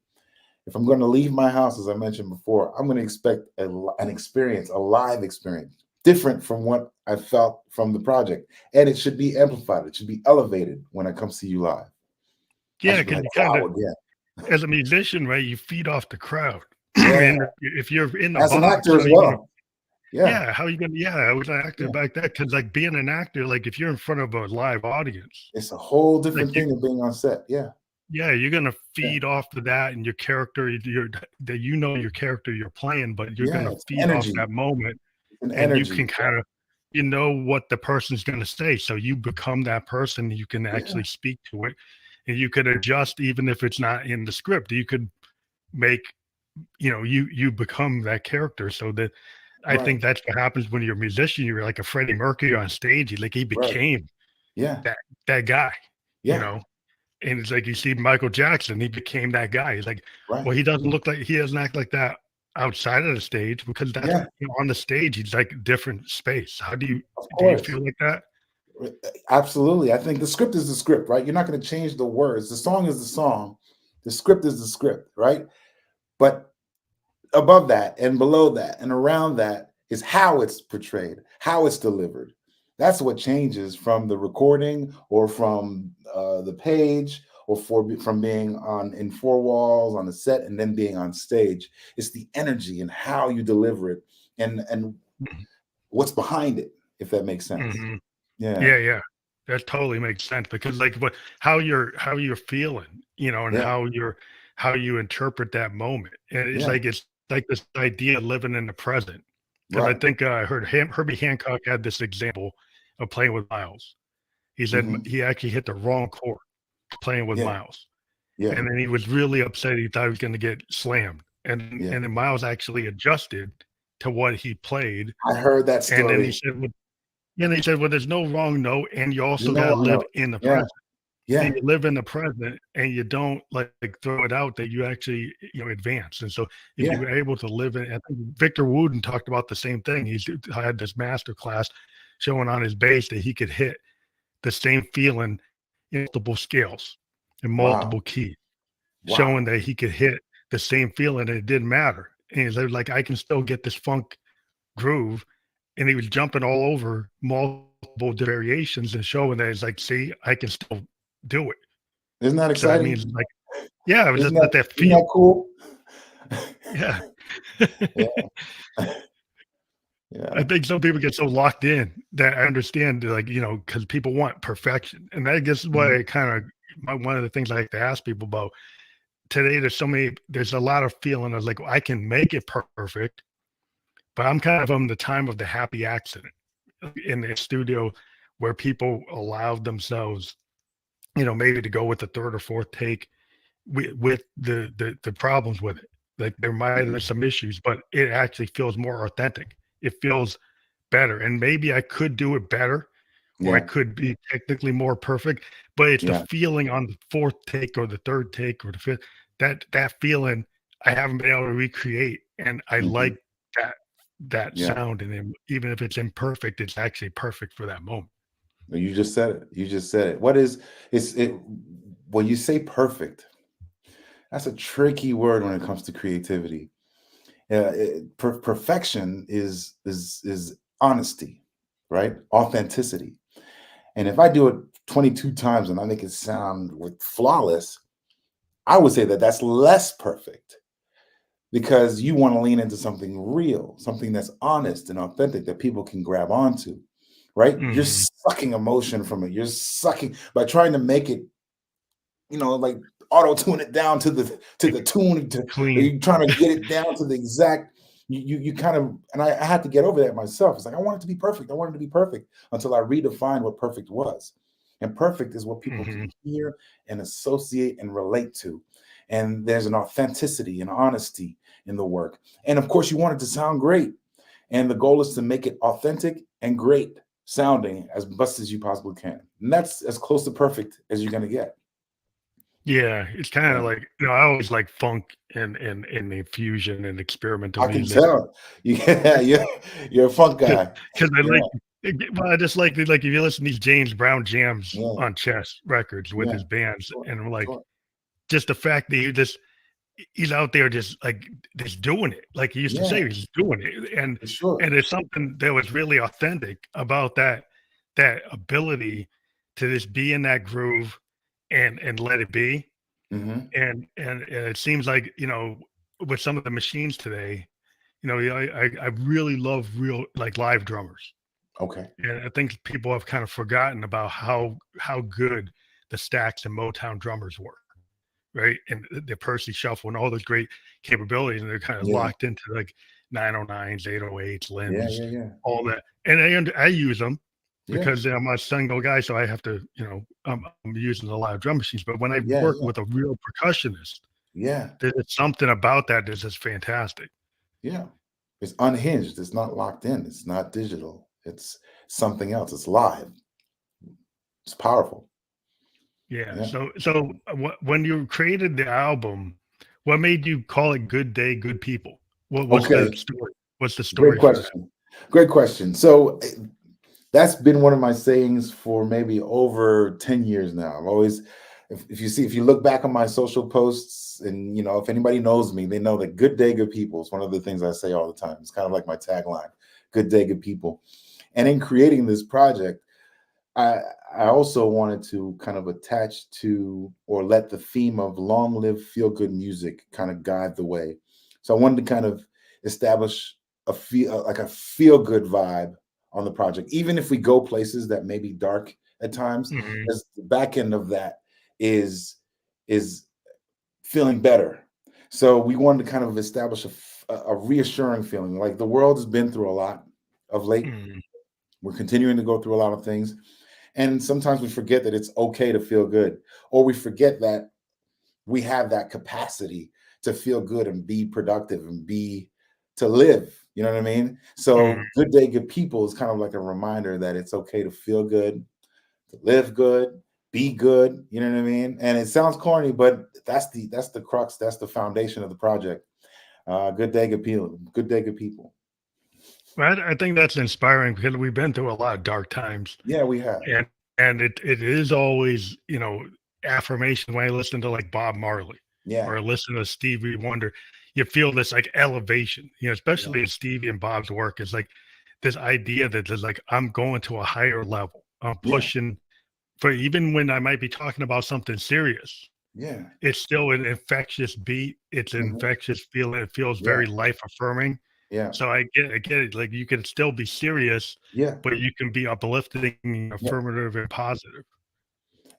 If I'm going to leave my house, as I mentioned before, I'm going to expect an experience, a live experience, different from what I felt from the project. And it should be amplified. It should be elevated when I come see you live. I Yeah, should be because like, you kind wow, of, again. as a musician, right, you feed off the crowd. Yeah. And if you're in the As an box, actor how as are you gonna well. Yeah. how are you gonna I was an actor Yeah. back then because like being an actor, like if you're in front of a live audience, It's a whole like different thing than being on set. Yeah. you're gonna Yeah. feed off of that and your character, that your character you're playing, but you're Yeah. gonna It's feed off energy. that moment It's an and you energy. can kind of what the person's gonna say. So you become that person, you can Yeah. actually speak to it and you could adjust even if it's not in the script. You could make you become that character so that I Right. think that's what happens when you're a musician. You're like a Freddie Mercury on stage. He Right. became Yeah. that guy, you Yeah. know. And it's like you see Michael Jackson, he became that guy. He's like, Right. well, he doesn't act like that outside of the stage because that's Yeah. on the stage, he's like a different space. Of Do you course. feel like that? Absolutely. I think the script is the script, right? You're not going to change the words. The song is the song. The script is the script, right? But above that and below that and around that is how it's portrayed, how it's delivered. That's what changes from the recording or from the page or from being on in four walls on the set and then being on stage. It's the energy and how you deliver it and what's behind it, if that makes sense. Mhm. Yeah, Yeah, yeah. That totally makes sense because like what how you're feeling, and yeah, how you interpret that moment. And yeah. it's like this idea of living in the present. Because I Right. think I heard Herbie Hancock had this example of playing with Miles. He said Hmm. he actually hit the wrong chord playing with Yeah, Miles. yeah, And then he was really upset. He thought he was going to get slammed. yeah. And then Miles actually adjusted to what he played. I heard that And then he story. said, well, there's no wrong note, and you There's also no got to wrong live note. in the Yeah, present. And yeah, you live in the present, and you don't like throw it out. That you actually advance. And so if you yeah, were able to live in, I think Victor Wooten talked about the same thing. He's had this master class showing on his bass that he could hit the same feeling in multiple scales and wow, multiple keys, showing wow. that he could hit the same feeling and it didn't matter. And he's like, I can still get this funk groove. And he was jumping all over multiple variations and showing that it's like, see, I can still do it. Isn't that So that exciting? means like, yeah, it was Isn't just that that isn't feel. that cool? Yeah. Yeah, I yeah. think some people get so locked in that I understand, like, because people want perfection. And I guess Mhm. why I kind of, one of the things I like to ask people about today, there's a lot of feeling of like, I can make it perfect, but I'm kind of on the time of the happy accident in the studio where people allowed themselves, maybe to go with the third or fourth take with the problems with it. Like there might have been Mhm. some issues, but it actually feels more authentic. It feels better. And maybe I could do it better or I Yeah, could be technically more perfect, but it's the yeah. feeling on the fourth take or the third take or the fifth, that feeling I haven't been able to recreate. And I Mhm. like that Yeah. sound. And then even if it's imperfect, it's actually perfect for that moment. No, you just said it. You just said it. What is it's it when you say perfect, that's a tricky word when it comes to creativity. Perfection is honesty, right? Authenticity. And if I do it 22 times and I make it sound with flawless, I would say that that's less perfect because you want to lean into something real, something that's honest and authentic that people can grab onto. right? You're Mhm. sucking emotion from it. You're sucking by trying to make it, like auto tune it down to the tune. Clean. You're trying to get it down to the exact. You kind of, and I had to get over that myself. It's like I want it to be perfect. I want it to be perfect until I redefined what perfect was, and perfect is what people Mhm. can hear and associate and relate to. And there's an authenticity and honesty in the work, and of course, you want it to sound great. And the goal is to make it authentic and great sounding as best as you possibly can. And that's as close to perfect as you're going to get. Yeah, it's kinda Yeah. like, I always like funk and the fusion and experimental I can music. tell. Yeah, you're a funk guy. Because I Yeah, like well, I just like if you listen to these James Brown jams yeah, on chess records with yeah. his bands, Sure, and I'm like, sure. just the fact that he's out there just doing it, like he used to say, Yeah, he's doing it, for sure. and there's something that was really authentic about that ability to just be in that groove and let it be, Mhm. and it seems like, with some of the machines today, yeah, I really love real, like, live drummers. Okay. And I think people have kind of forgotten about how good the Stax and Motown drummers were, right? And the Percy Shuffle and all those great capabilities, and they're kind of Yeah. locked into like 909s, 808s, Yeah, limbs, yeah, yeah. all that. And I use them Yeah. because I'm a single guy, so I have to, I'm using a lot of drum machines. But when I Yeah, work yeah. with a real percussionist, Yeah. there's something about that that's just fantastic. Yeah. It's unhinged. It's not locked in. It's not digital. It's something else. It's live. It's powerful. Yeah. Yeah. When you created the album, what made you call it "Good Day, Good People"? What was the Okay. story? What's the Great story for that? question. Great question. So that's been one of my sayings for maybe over 10 years now. I've always, if you look back on my social posts, and if anybody knows me, they know that good day, good people is one of the things I say all the time. It's kind of like my tagline, good day, good people. And in creating this project, I I also wanted to kind of attach to or let the theme of long live feel good music kind of guide the way. So I wanted to kind of establish a feel good vibe on the project, even if we go places that may be dark at times. Mhm, As the back end of that is is feeling better. So we wanted to kind of establish a reassuring feeling. Like the world has been through a lot of late. mhm, We're continuing to go through a lot of things. And sometimes we forget that it's okay to feel good, or we forget that we have that capacity to feel good and be productive and be to live. You know what I mean? mhm. So, good day, good people is kind of like a reminder that it's okay to feel good, to live good, be good. You know what I mean? And it sounds corny, but that's the crux, that's the foundation of the project. Good day, good people. Good day, good people. Well, I think that's inspiring because we've been through a lot of dark times, Yeah, we have. and it is always, affirmation when I listen to, like, Bob Marley Yeah, or listen to Stevie Wonder, you feel this, like, elevation, yeah, especially in Stevie and Bob's work. It's like this idea that there's, like, I'm going to a higher level. I'm yeah, pushing for, even when I might be talking about something serious, yeah. it's still an infectious beat. It's an Mhm. infectious feeling. It feels Yeah, very life affirming. yeah, So I get it. Like, you can still be serious, yeah, but you can be uplifting, yeah. affirmative, and positive.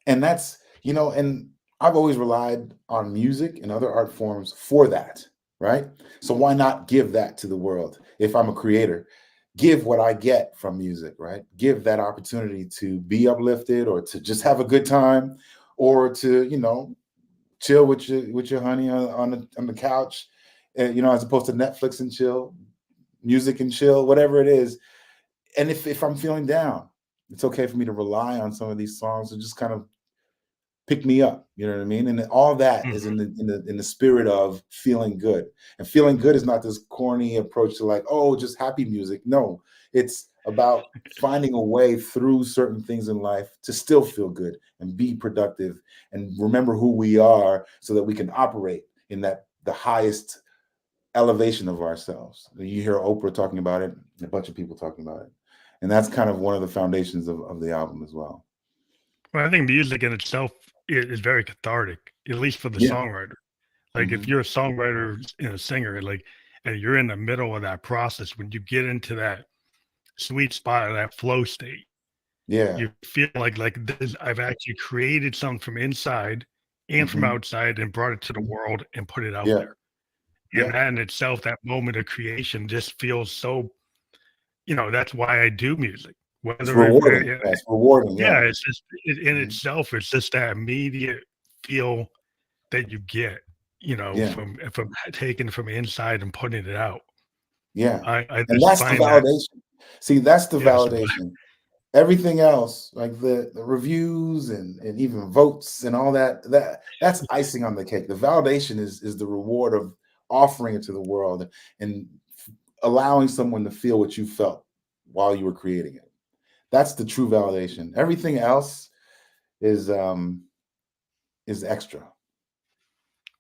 And and I've always relied on music and other art forms for that, right? So why not give that to the world? If I'm a creator, give what I get from music, right? Give that opportunity to be uplifted, or to just have a good time, or to, chill with your honey on the couch, as opposed to Netflix and chill, music and chill, whatever it is. And if I'm feeling down, it's okay for me to rely on some of these songs to just kind of pick me up. You know what I mean? And all that is Mhm. in the spirit of feeling good. And feeling good is not this corny approach to like, oh, just happy music. No, it's about finding a way through certain things in life to still feel good and be productive and remember who we are, so that we can operate in that the highest elevation of ourselves. You hear Oprah talking about it, a bunch of people talking about it. And that's kind of one of the foundations of the album as well. Well, I think music in itself is very cathartic, at least for the Yeah. songwriter. Like, if Hmm. you're a songwriter and a singer, like, and you're in the middle of that process, when you get into sweet spot of that flow state. Yeah. You feel like this, I've actually created something from inside and from Hmm. outside and brought it to the world and put it out Yeah. there. And Yeah. that in itself, that moment of creation just feels so, that's why I do music. It's Whether rewarding. Yeah, it's rewarding. yeah, Yeah. it's just in Mhm. itself, it's just that immediate feel that you get, Yeah. from taking from inside and putting it out. Yeah. I And just that's the find that validation. See, that's the yes, validation. Everything else, like the reviews and even votes and all that, that's icing on the cake. The validation is the reward of offering it to the world and allowing someone to feel what you felt while you were creating it. That's the true validation. Everything else is extra.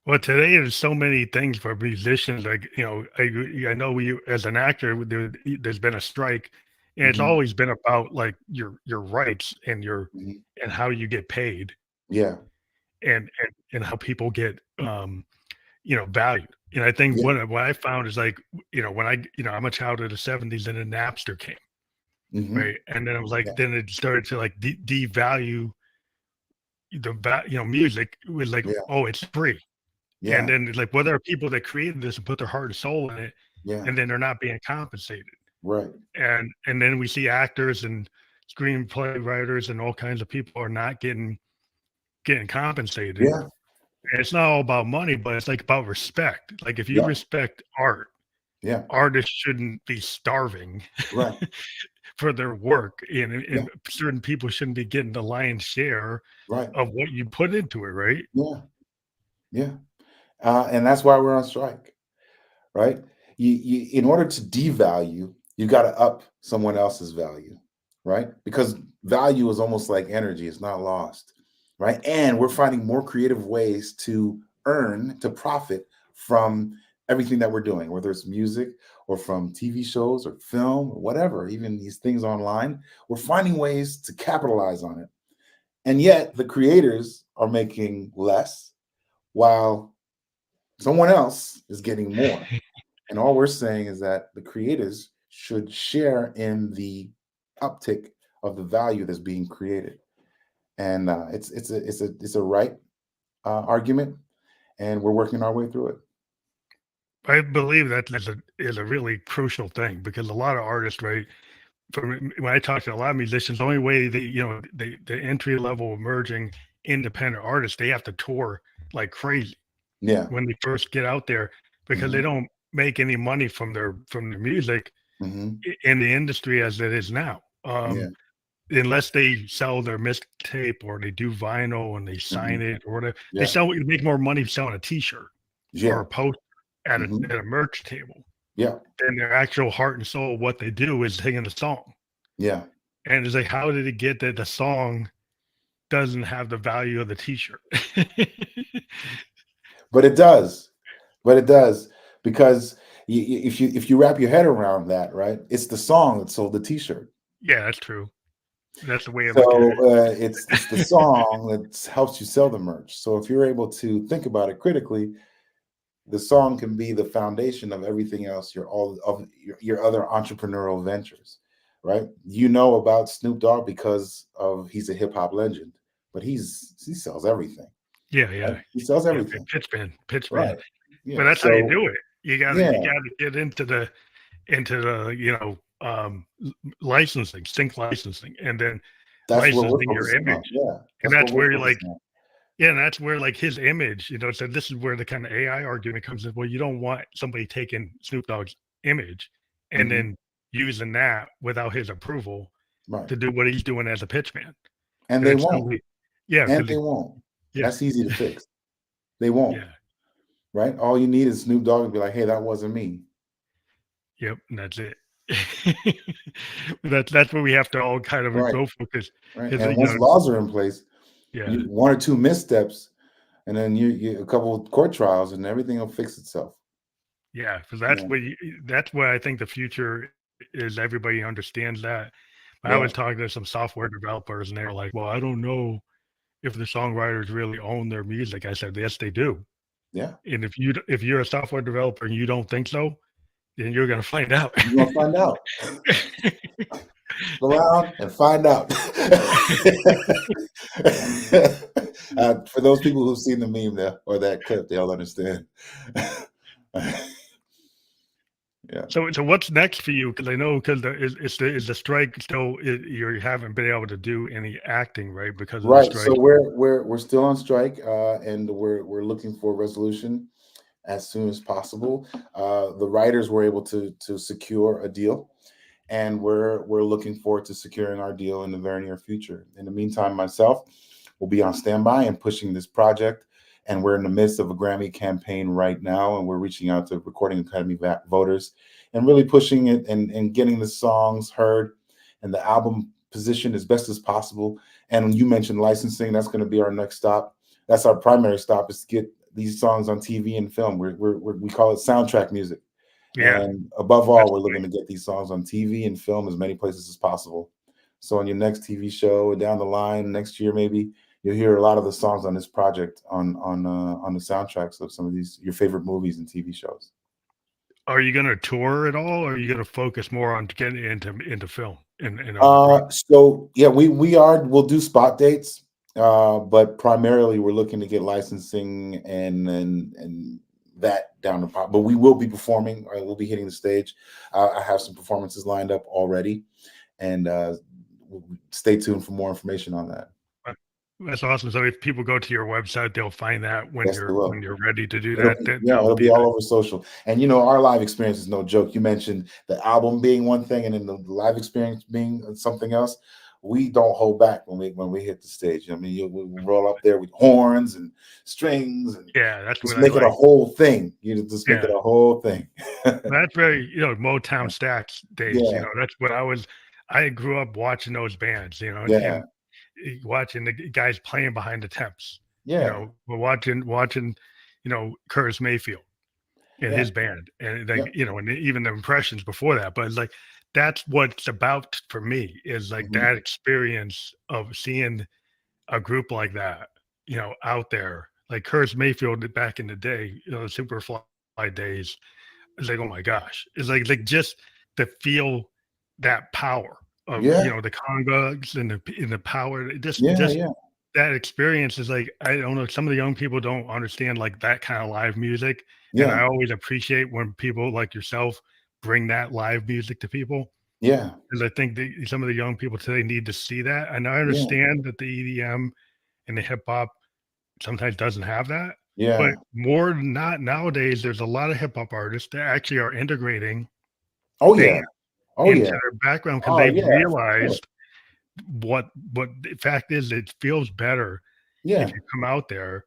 well, today there's so many things for musicians. Like, I know we, as an actor, there's been a strike, and it's Mhm, always been about like your rights and mhm. and how you get paid Yeah, and how people get valued. And I think yeah, what I found is like, when I'm a child of the '70s and then Napster came, mhm, right? And then it was yeah, like, then it started to like devalue music. It was like, yeah, oh, it's free. And yeah, then like, well, there are people that created this and put their heart and soul in it, yeah, and then they're not being compensated. right. And then we see actors and screenplay writers and all kinds of people are not getting compensated. Yeah, And it's not all about money, but it's like about respect. Like if you yeah, respect art, yeah, artists shouldn't be starving right. for their work, Yeah, and certain people shouldn't be getting the lion's share right. of what you put into it, right? Yeah, yeah. And that's why we're on strike, right? In order to devalue, you got to up someone else's value, right? Because value is almost like energy; it's not lost, right? And we're finding more creative ways to earn, to profit from everything that we're doing, whether it's music or from TV shows or film or whatever, even these things online. We're finding ways to capitalize on it, and yet the creators are making less while someone else is getting more. And all we're saying is that the creators should share in the uptick of the value that's being created. And it's a right argument, and we're working our way through it. I believe that is a really crucial thing because a lot of artists, right? From when I talk to a lot of musicians, the only way they, the entry level emerging independent artists, they have to tour like crazy Yeah. when they first get out there because they Hmm. don't make any money from their music Hmm. in the industry as it is now. Yeah. Unless they sell their mixtape or they do vinyl and they sign Hmm. it or whatever, Yeah. you make more money selling a T-shirt or Yeah. a poster at a Hmm. at a merch table Yeah. than their actual heart and soul. What they do is singing the song, Yeah. and it's like, how did it get that the song doesn't have the value of the T-shirt? But it does. But it does because if you wrap your head around that, right? It's the song that sold the T-shirt. Yeah, that's true. That's the way I look at So it. it's the song that helps you sell the merch. So if you're able to think about it critically, the song can be the foundation of everything else. All of your other entrepreneurial ventures, right? You know about Snoop Dogg because of he's a hip hop legend, but he sells everything, Yeah, right? yeah, He sells yeah. everything, Pitch man. right? But Yeah. that's how you So do it. yeah, You gotta get into the licensing, sync licensing, and then that's what we're licensing your focusing on. image. Yeah, And that's what that's we're where you're like, focusing on. yeah, and that's where like his image, so this is where the kind of AI argument comes in. Well, you don't want somebody taking Snoop Dogg's image and Hmm. then using that without his approval Right. to do what he's doing as a pitchman. And And they it's won't. totally, yeah, And because they won't. yeah, That's easy to fix. They won't. yeah, Right. All you need is Snoop Dogg to be like, "Hey, that wasn't me." yep, and that's it. That's where we have to all kind of Right. go for Right. because And once laws are in place, yeah, you one or two missteps, and then you a couple of court trials, and everything will fix itself. yeah, because Yeah. that's where I think the future is. Everybody understands that. I Yeah. was talking to some software developers, and they were like, "Well, I don't know if the songwriters really own their music." I said, "Yes, they do. Yeah. And if you're a software developer and you don't think so, then you're gonna find out. You're gonna find out. Around and find out. For those people who've seen the meme there or that clip, they'll understand. Yeah. So what's next for you? Because I know because is the strike still you haven't been able to do any acting, right? Because of the Right. So strike. we're still on strike, and we're looking for a resolution as soon as possible. The writers were able to secure a deal, and we're looking forward to securing our deal in the very near future. In the meantime, myself will be on standby and pushing this project. And we're in the midst of a Grammy campaign right now, and we're reaching out to Recording Academy voters and really pushing it and getting the songs heard and the album positioned as best as possible. And when you mentioned licensing, that's going to be our next stop. That's our primary stop, is to get these songs on TV and film. We call it soundtrack music. Yeah, And above that's all, we're looking to get these songs on TV and film as many places as possible. So on your next TV show down the line, next year maybe, you'll hear a lot of the songs on this project on the soundtracks of some of these your favorite movies and TV shows. Are you gonna tour at all, or are you gonna focus more on getting into film and other projects? So yeah, we'll do spot dates, but primarily we're looking to get licensing and that down the pot. But we will be performing. Right? We'll be hitting the stage. I have some performances lined up already, and stay tuned for more information on that. Uh, That's awesome. So if people go to your website, they'll find that Yes, they will. when you're ready to do It'll that. be, yeah, That'll it'll be be all over social. And our live experience is no joke. You mentioned the album being one thing, and then the live experience being something else. We don't hold back when we hit the stage. I mean, we roll up there with horns and strings and yeah. That's just what I make it a like. whole thing. You just make it Yeah, a whole thing. that's very Motown Stacks days. Yeah, That's what I was. I grew up watching those bands. yeah, And watching the guys playing behind the temps. yeah, We're watching, Curtis Mayfield and yeah, his band, and yeah. and even the impressions before that. But like that's what it's about for me is like Mhm. that experience of seeing a group like that, out there. Like Curtis Mayfield back in the day, the Superfly days. It's like, oh my gosh. It's like just to feel that power of Yeah, the congas and the power. yeah, Just yeah, that experience is like, I don't know, some of the young people don't understand like that kind of live music. And yeah, I always appreciate when people like yourself bring that live music to people. yeah, Because I think some of the young people today need to see that. And I yeah, understand that the EDM and the hip hop sometimes doesn't have that. But yeah. more than not nowadays, there's a lot of hip hop artists that actually are integrating Oh band yeah, oh into yeah, their background because oh they've yeah, for sure. realized what the fact is it feels better if Yeah. you come out there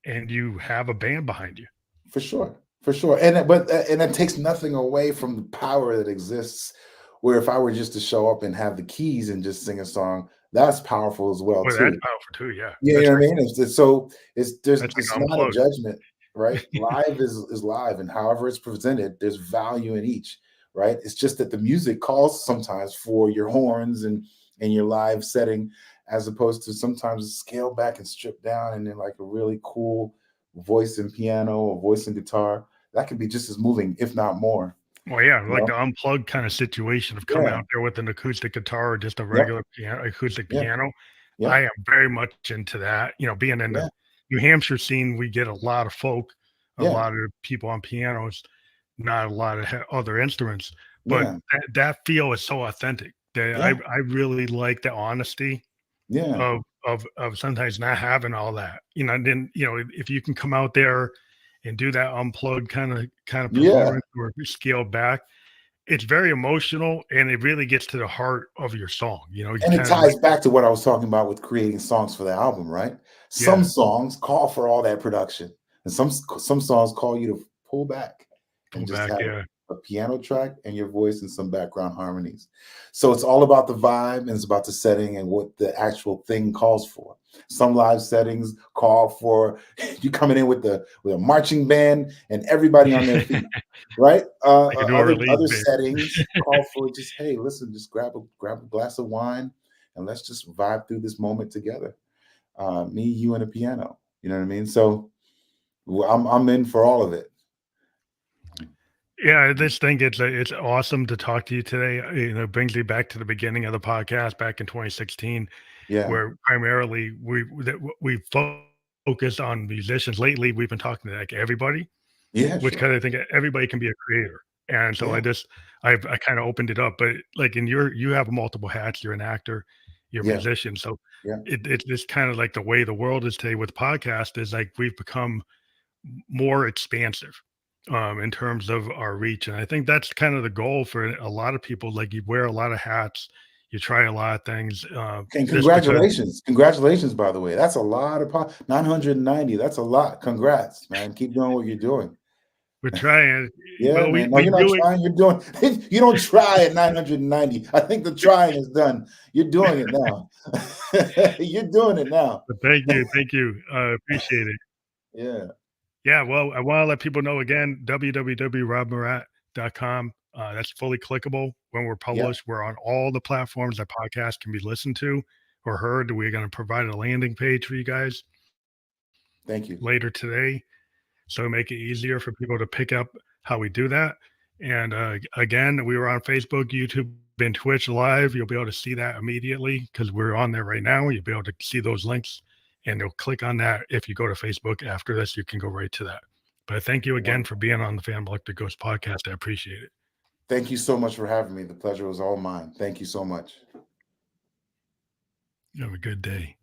and you have a band behind you. For sure, for sure, and it takes nothing away from the power that exists. Where if I were just to show up and have the keys and just sing a song, that's powerful as well Well, that's too. powerful too, yeah. Yeah, you know what I mean. That's It's like not a unplugged. judgment, right? Live is live, and however it's presented, there's value in each, right? It's just that the music calls sometimes for your horns and your live setting, as opposed to sometimes scale back and strip down, and then like a really cool voice and piano or voice and guitar that could be just as moving, if not more. Well, yeah, You like know? the unplugged kind of situation of coming Yeah. out there with an acoustic guitar or just a Yep. regular acoustic Yeah. piano. I Yep. am very much into that. Being in the Yeah. New Hampshire scene, we get a lot of folk, a Yeah. lot of people on pianos, not a lot of other instruments, but Yeah. that feel is so authentic that Yeah. I really like the honesty Yeah. of sometimes not having all that. Then if you can come out there and do that unplugged kind of Yeah. performance or scaled back, it's very emotional and it really gets to the heart of your song. You And it kind of like, ties back to what I was talking about with creating songs for the album, right? Some yeah, songs call for all that production, and some songs call you to pull back and pull just back, have yeah. a piano track and your voice and some background harmonies. So it's all about the vibe and it's about the setting and what the actual thing calls for. Some live settings call for you coming in with a marching band and everybody on their feet, right? Like a New Orleans Other band. settings call for just, hey, listen, just grab a glass of wine and let's just vibe through this moment together. Me, you, and a piano. You know what I mean? So I'm in for all of it. Yeah, I just think it's awesome to talk to you today. It brings me back to the beginning of the podcast back in 2016, Yeah. where primarily we focused on musicians. Lately, we've been talking to like everybody, Yeah, which sure. kind of think everybody can be a creator. And so Yeah. I kind of opened it up, but like you have multiple hats. You're an actor, you're a Yeah. musician. So Yeah. it's just kind of like the way the world is today with podcast is like we've become more expansive in terms of our reach. And I think that's kind of the goal for a lot of people. Like you wear a lot of hats, you try a lot of things And just because congratulations. Congratulations, by the way. That's a lot of 990. That's a lot. Congrats, man. Keep doing what you're doing. we're trying. Yeah, Well, man. No, we you're not do it. trying. You're doing. You don't try at 990. I think the trying is done. You're doing it now. You're doing it now. But thank you. Thank you. Appreciate it. Yeah. Yeah. Well, I want to let people know again www.robmurat.com. That's fully clickable. When we're Yeah. published, we're on all the platforms that podcasts can be listened to or heard. We're going to provide a landing page for you guys Thank you. later today. So make it easier for people to pick up how we do that. And again, we were on Facebook, YouTube, and Twitch live. You'll be able to see that immediately because we're on there right now. You'll be able to see those links and you'll click on that. If you go to Facebook after this, you can go right to that. But thank you again for Wonderful. being on the Fan Electric Ghost podcast. I appreciate it. Thank you so much for having me. The pleasure was all mine. Thank you so much. You have a good day.